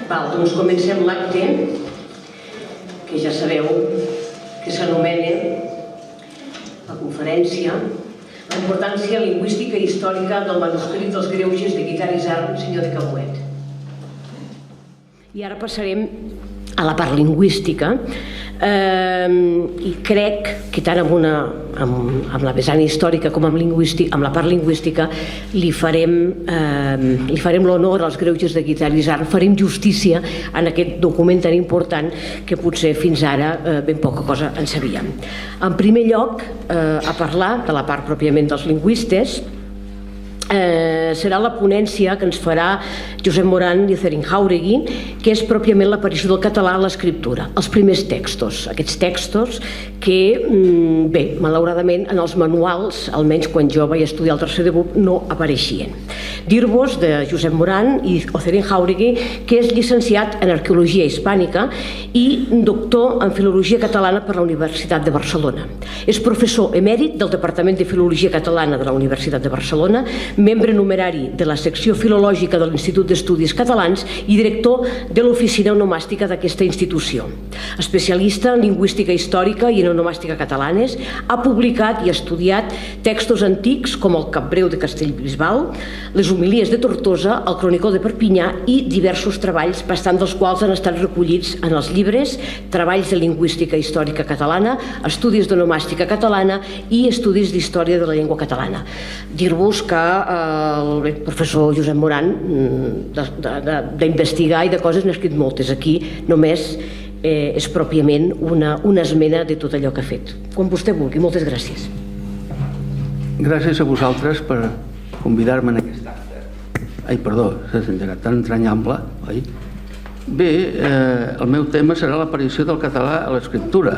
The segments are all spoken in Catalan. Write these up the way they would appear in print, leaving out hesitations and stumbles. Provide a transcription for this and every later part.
Doncs comencem l'acte, que ja sabeu que s'anomena la conferència La importància lingüística i històrica del manuscrit dels greuges de Guitart-Isern, senyor de Cabuet. I ara passarem a la part lingüística, i crec que tant amb la vessant històrica com amb la part lingüística li farem l'honor als greuges de Guitart-Isern, farem justícia en aquest document tan important que potser fins ara ben poca cosa en sabíem. En primer lloc, a parlar de la part pròpiament dels lingüistes, serà la ponència que ens farà Josep Moran i Otherin Jauregui, que és pròpiament l'aparició del català a l'escriptura, els primers textos, aquests textos que, bé, malauradament en els manuals, almenys quan jo vaig estudiar el tercer de BUP, no apareixien. Dir-vos de Josep Moran i Otherin Jauregui que és llicenciat en Arqueologia Hispànica i doctor en Filologia Catalana per la Universitat de Barcelona. És professor emèrit del Departament de Filologia Catalana de la Universitat de Barcelona, membre numerari de la secció filològica de l'Institut d'Estudis Catalans i director de l'oficina onomàstica d'aquesta institució. Especialista en lingüística històrica i en onomàstica catalanes, ha publicat i estudiat textos antics com el Capbreu de Castellbisbal, les Homilies de Tortosa, el Cronicó de Perpinyà i diversos treballs, bastant dels quals han estat recollits en els llibres Treballs de lingüística històrica catalana, Estudis d'onomàstica catalana i Estudis d'història de la llengua catalana. Dir-vos que el professor Josep Moran d'investigar i de coses n'ha escrit moltes. Aquí només és pròpiament una esmena de tot allò que ha fet. Quan vostè vulgui. Moltes gràcies. Gràcies a vosaltres per convidar-me en aquest acte. Ai, perdó, s'ha engegat tan entranyable, oi? Bé, el meu tema serà l'aparició del català a l'escriptura.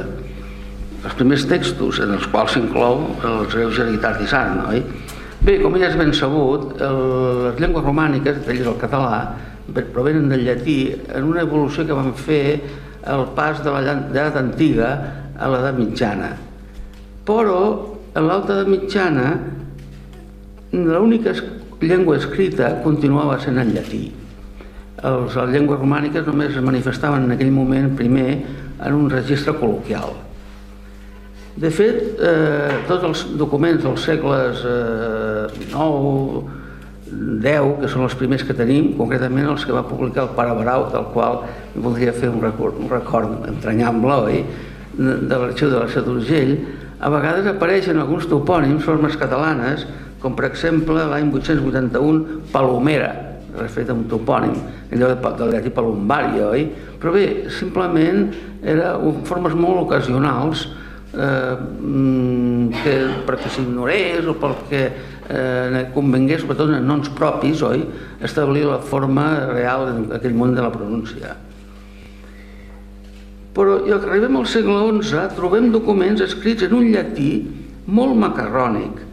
Els primers textos en els quals s'inclou els greuges de Guitart-Isern, oi? Bé, com ja és ben sabut, les llengües romàniques, entre elles el català, provenen del llatí en una evolució que van fer el pas de l'edat antiga a l'edat mitjana. Però en l'alta edat mitjana l'única llengua escrita continuava sent el llatí. Les llengües romàniques només es manifestaven en aquell moment primer en un registre col·loquial. De fet, tots els documents dels segles IX, X, que són els primers que tenim, concretament els que va publicar el pare Barau, del qual voldria fer un record entranyable, oi?, de l'arxiu de la Seu d'Urgell, a vegades apareixen alguns topònims, formes catalanes, com per exemple l'any 881 Palomera, referit a un topònim, en lloc del llatí palumbari, oi? Però bé, simplement eren formes molt ocasionals perquè s'ignorés o perquè convengués, sobretot en noms propis, oi? Establir la forma real en aquell món de la pronúncia. Però i al que arribem al segle XI trobem documents escrits en un llatí molt macarrònic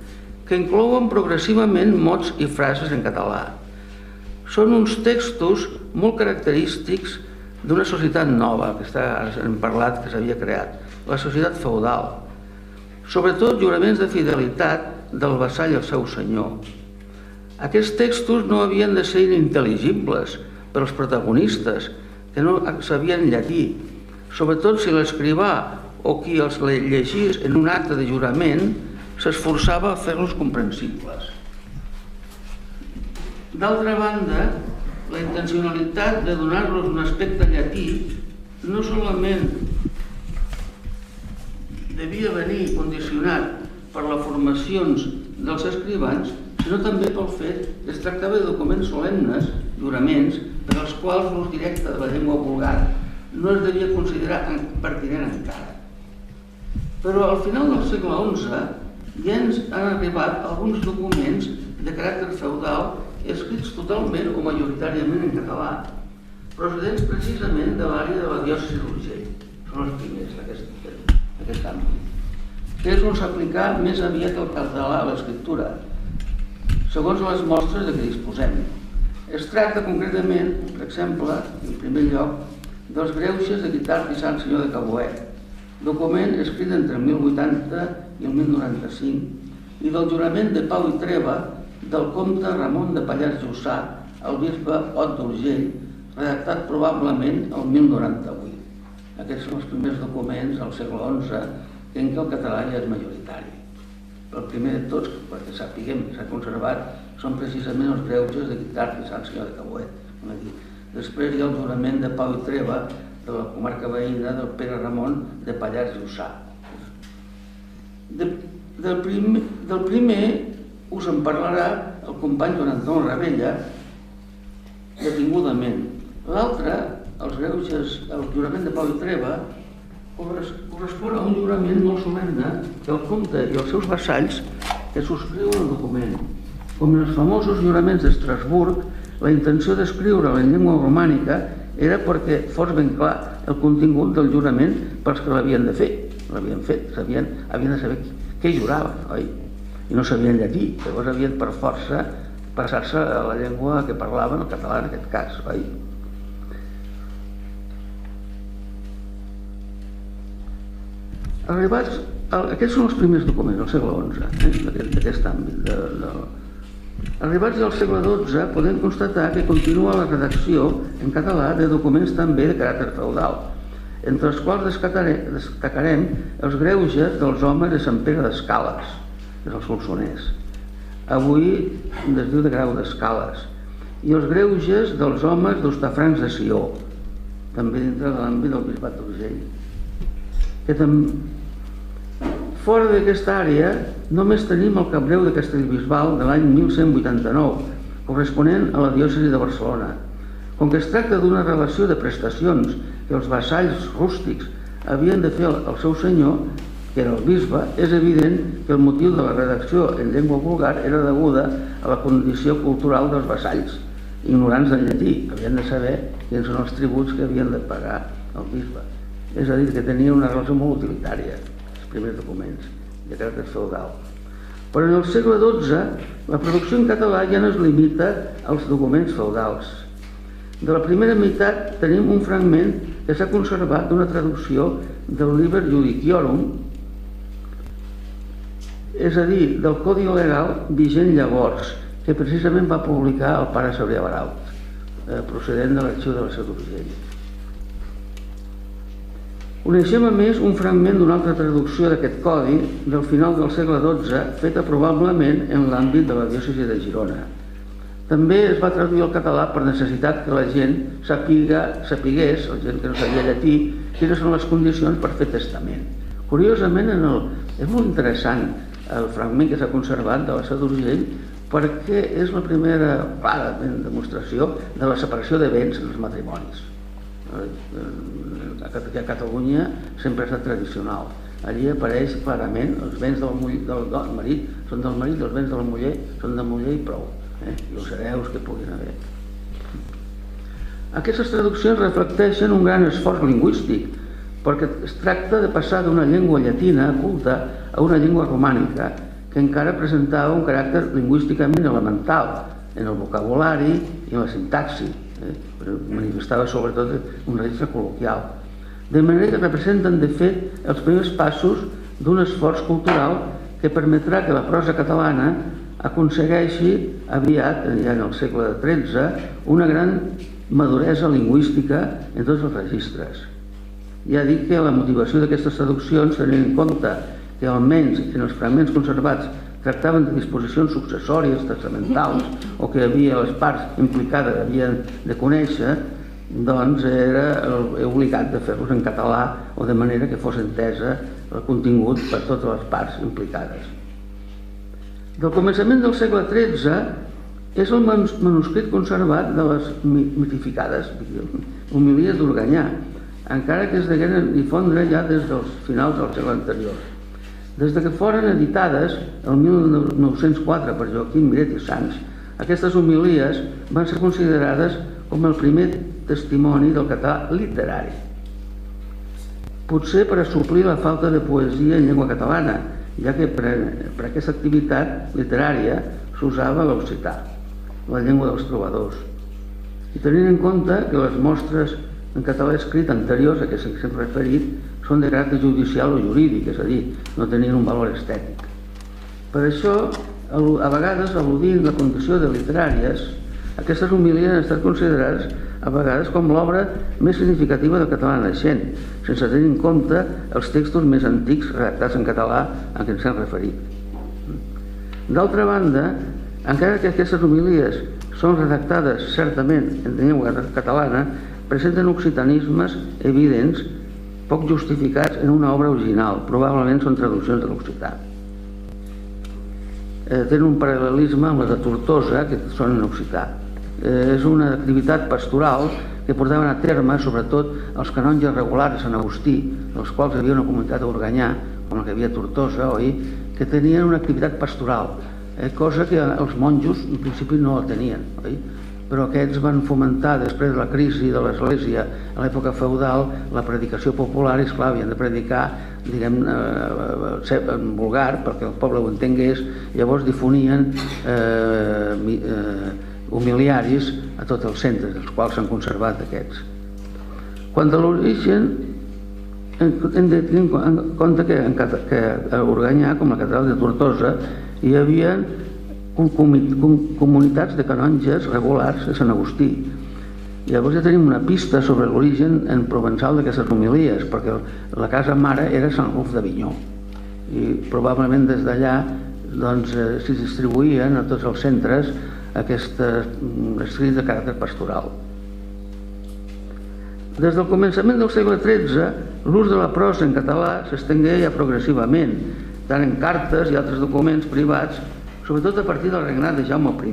que inclouen progressivament mots i frases en català. Són uns textos molt característics d'una societat nova, que hem parlat que s'havia creat, la societat feudal. Sobretot juraments de fidelitat del vassall al seu senyor. Aquests textos no havien de ser inintel·ligibles per als protagonistes, que no sabien llatí, sobretot si l'escrivà o qui els llegís en un acte de jurament s'esforçava a fer-los comprensibles. D'altra banda, la intencionalitat de donar-los un aspecte llatí no solament devia venir condicionat per les formacions dels escrivans, sinó també pel fet que es tractava de documents solemnes, juraments, per als quals l'ús directe de la llengua vulgar no es devia considerar pertinent encara. Però al final del segle XI ja ens han arribat alguns documents de caràcter feudal escrits totalment o majoritàriament en català, procedents precisament de l'àrea de la diòcesi d'Urgell. Són els primers d'aquest àmbit, que és on s'aplicar més aviat el català a l'escriptura, segons les mostres de què disposem. Es tracta concretament, per exemple, en primer lloc, dels greuges de Guitart-Isern, senyor de Cabuet, document escrit entre el 1080 i el 1095, i del jurament de Pau i Treva del comte Ramon de Pallars Jussà al bisbe Ot d'Urgell redactat probablement el 1098. Aquests són els primers documents al segle XI en què el català ja és majoritari. El primer de tots, perquè sapiguem que s'ha conservat, són precisament els greuges de Guitart i Sant Senyor de Caboet. Després hi ha el jurament de Pau i Treva de la comarca veïna del Pere Ramon de Pallars Jussà. Del primer us en parlarà el company Joan Anton Ravella detingudament. L'altre, els greuges, el jurament de Pau i Treva, correspon a un jurament molt solemne que el comte i els seus vassalls que subscriuen el document. Com en els famosos juraments d'Estrasburg, la intenció d'escriure'l en llengua romànica era perquè fos ben clar el contingut del jurament pels que l'havien de fer. L'havien fet, havien de saber què juraven, oi? I no sabien llatí, llavors havien per força passar-se a la llengua que parlaven, el català en aquest cas, oi? Aquests són els primers documents del segle XI, d'aquest àmbit. Arribats al segle XII, podem constatar que continua la redacció en català de documents també de caràcter feudal, entre els quals destacarem els greuges dels homes de Sant Pere d'Escales, que és el Solsonès. Avui es diu de Grau d'Escales. I els greuges dels homes d'Hostafrancs de Sió, també dintre de l'àmbit del bisbat d'Urgell. Fora d'aquesta àrea només tenim el Cabreu de Castellbisbal de l'any 1189, corresponent a la diòcesi de Barcelona. Com que es tracta d'una relació de prestacions que els vassalls rústics havien de fer al seu senyor, que era el bisbe, és evident que el motiu de la redacció en llengua vulgar era deguda a la condició cultural dels vassalls, ignorants del llatí, havien de saber quins són els tributs que havien de pagar al bisbe. És a dir, que tenia una relació molt utilitària, els primers documents de caràcter feudal. Però en el segle XII, la producció en català ja no es limita als documents feudals. De la primera meitat tenim un fragment que s'ha conservat d'una traducció del Liber Judiciorum, és a dir, del codi legal vigent llavors, que precisament va publicar el pare Cebrià Baraut, procedent de l'arxiu de la Seu d'Urgell. Coneixem a més un fragment d'una altra traducció d'aquest codi del final del segle XII, feta probablement en l'àmbit de la diòcesi de Girona. També es va traduir al català per necessitat que la gent sapigués, la gent que no sabia llatí, quines són les condicions per fer testament. Curiosament, és molt interessant el fragment que s'ha conservat de la Seu d'Urgell, perquè és la primera clara demostració de la separació de béns en els matrimonis. A Catalunya sempre ha estat tradicional. Allí apareix clarament els béns del marit són del marit, els béns de la muller són de muller i prou, i els hereus que puguin haver. Aquestes traduccions reflecteixen un gran esforç lingüístic, perquè es tracta de passar d'una llengua llatina culta a una llengua romànica que encara presentava un caràcter lingüísticament elemental en el vocabulari i en la sintaxi, però manifestava sobretot un registre col·loquial. De manera que representen, de fet, els primers passos d'un esforç cultural que permetrà que la prosa catalana aconsegueixi aviat, ja en el segle XIII, una gran maduresa lingüística en tots els registres. Ja dic que la motivació d'aquestes traduccions, tenint en compte que almenys en els fragments conservats tractaven de disposicions successòries, testamentals, o que les parts implicades havien de conèixer, doncs era obligat de fer-los en català o de manera que fos entesa el contingut per totes les parts implicades. Del començament del segle XIII és el manuscrit conservat de les mitificades homilies d'Organyà, encara que es degueren difondre ja des dels finals del segle anterior. Des que foren editades el 1904 per Joaquim Miret i Sans, aquestes homilies van ser considerades com el primer testimoni del català literari. Potser per a suplir la falta de poesia en llengua catalana, ja que per aquesta activitat literària s'usava l'occità, la llengua dels trobadors. I tenint en compte que les mostres en català escrit anteriors a què s'hem referit són de caràcter judicial o jurídic, és a dir, no tenien un valor estètic. Per això, a vegades, al·ludint la condició de literàries, Aquestes homilies han estat considerades a vegades com l'obra més significativa del català naixent, sense tenir en compte els textos més antics redactats en català a què ens hem referit. D'altra banda, encara que aquestes homilies són redactades certament en llengua catalana, presenten occitanismes evidents, poc justificats en una obra original, probablement són traduccions de l'occità. Tenen un paral·lelisme amb la de Tortosa, que són en occità. És una activitat pastoral que portaven a terme sobretot els canonges regulars de Sant Agustí, dels quals hi havia una comunitat a Organyà, com la que hi havia a Tortosa, que tenien una activitat pastoral, cosa que els monjos en principi no la tenien, però aquests van fomentar, després de la crisi de l'Església a l'època feudal, la predicació popular, i esclar, havien de predicar, diguem, en vulgar, perquè el poble ho entengués, llavors difonien homiliaris a tots els centres, dels quals s'han conservat aquests. Quant a l'origen, hem de tenir en compte que a Organyà, com la catedral de Tortosa, hi havia comunitats de canonges regulars a Sant Agustí. Llavors ja tenim una pista sobre l'origen en provençal d'aquestes homilies, perquè la casa mare era Sant Ruf d'Avinyó, i probablement des d'allà s'hi distribuïen a tots els centres aquests escrits de caràcter pastoral. Des del començament del segle XIII, l'ús de la prosa en català s'estengué ja progressivament, tant en cartes i altres documents privats, sobretot a partir del regnat de Jaume I,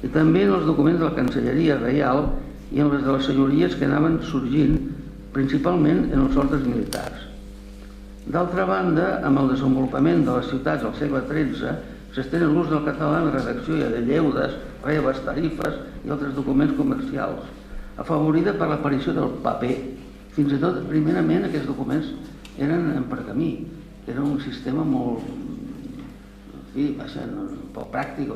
i també en els documents de la Cancelleria Reial i en les de les senyories que anaven sorgint, principalment en els ordres militars. D'altra banda, amb el desenvolupament de les ciutats al segle XIII, s'estén l'ús del català en la redacció de lleudes, reves, tarifes i altres documents comercials, afavorida per l'aparició del paper. Fins i tot, primerament, aquests documents eren en pergamí, era un sistema molt poc pràctic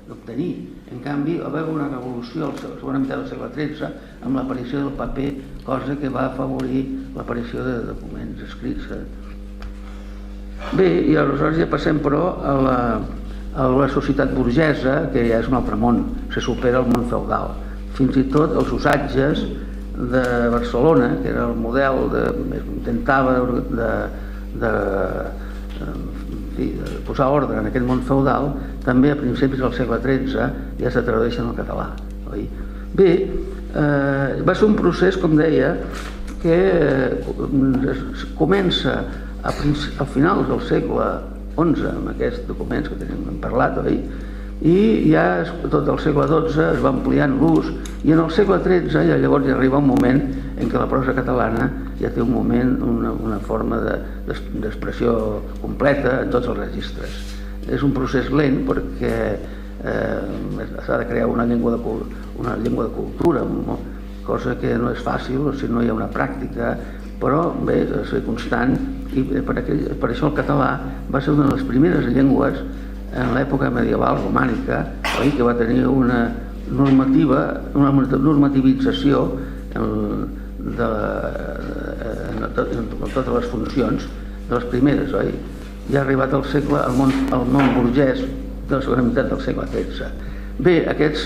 d'obtenir. En canvi, va haver una revolució a la segona meitat del segle XIII amb l'aparició del paper, cosa que va afavorir l'aparició de documents escrits. Bé, i aleshores ja passem, però, a la societat burgesa, que ja és un altre món, se supera el món feudal. Fins i tot els usatges de Barcelona, que era el model que intentava de posar ordre en aquest món feudal, també a principis del segle XIII ja se tradueixen al català. Bé, va ser un procés, com deia, que comença a finals del segle XI, amb aquests documents que hem parlat, i ja tot el segle XII es va ampliant l'ús, i en el segle XIII llavors ja arriba un moment en què la prosa catalana ja té un moment, una forma d'expressió completa en tots els registres. És un procés lent perquè s'ha de crear una llengua de cultura, cosa que no és fàcil si no hi ha una pràctica, però bé, ha de ser constant, i per això el català va ser una de les primeres llengües en l'època medieval romànica, que va tenir una normativització en totes les funcions de les primeres. Ja ha arribat al món burgès de la segona meitat del segle XIII. Bé, aquests,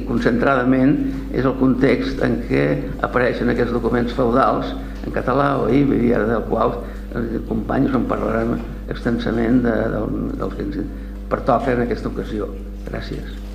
concentradament, és el context en què apareixen aquests documents feudals en català, i ara del qual els companys en parlaran extensament del que ens pertoca en aquesta ocasió. Gràcies.